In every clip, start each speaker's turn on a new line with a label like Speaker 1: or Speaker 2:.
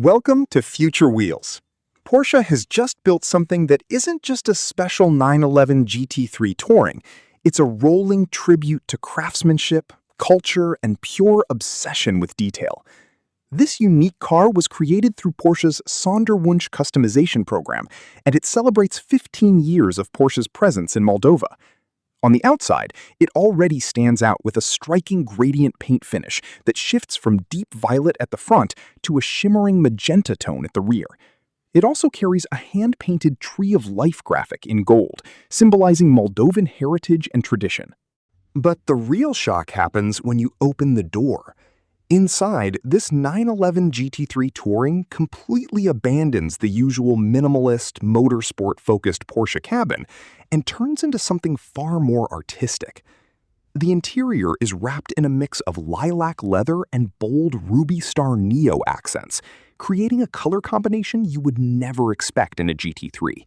Speaker 1: Welcome to Future Wheels. Porsche has just built something that isn't just a special 911 GT3 Touring, it's a rolling tribute to craftsmanship, culture, and pure obsession with detail. This unique car was created through Porsche's Sonderwunsch customization program, and it celebrates 15 years of Porsche's presence in Moldova. On the outside, it already stands out with a striking gradient paint finish that shifts from deep violet at the front to a shimmering magenta tone at the rear. It also carries a hand-painted Tree of Life graphic in gold, symbolizing Moldovan heritage and tradition. But the real shock happens when you open the door. Inside, this 911 GT3 Touring completely abandons the usual minimalist, motorsport-focused Porsche cabin and turns into something far more artistic. The interior is wrapped in a mix of lilac leather and bold Ruby Star Neo accents, creating a color combination you would never expect in a GT3.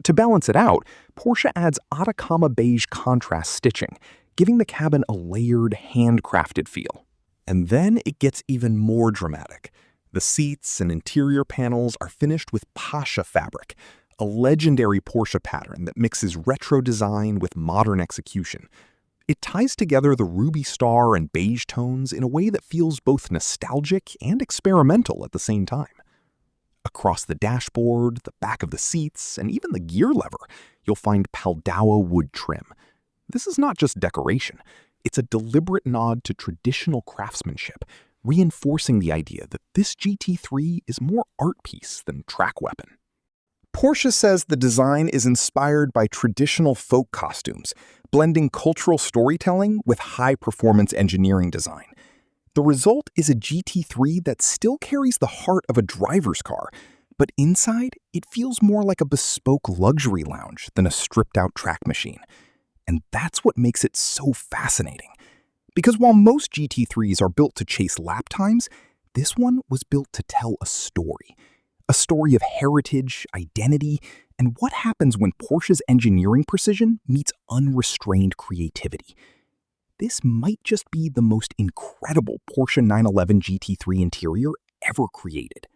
Speaker 1: To balance it out, Porsche adds Atacama Beige contrast stitching, giving the cabin a layered, handcrafted feel. And then it gets even more dramatic. The seats and interior panels are finished with Pasha fabric, a legendary Porsche pattern that mixes retro design with modern execution. It ties together the ruby star and beige tones in a way that feels both nostalgic and experimental at the same time. Across the dashboard, the back of the seats, and even the gear lever, you'll find Paldao wood trim. This is not just decoration. It's a deliberate nod to traditional craftsmanship, reinforcing the idea that this GT3 is more art piece than track weapon. Porsche says the design is inspired by traditional folk costumes, blending cultural storytelling with high-performance engineering design. The result is a GT3 that still carries the heart of a driver's car, but inside, it feels more like a bespoke luxury lounge than a stripped-out track machine. And that's what makes it so fascinating. Because while most GT3s are built to chase lap times, this one was built to tell a story. A story of heritage, identity, and what happens when Porsche's engineering precision meets unrestrained creativity. This might just be the most incredible Porsche 911 GT3 interior ever created.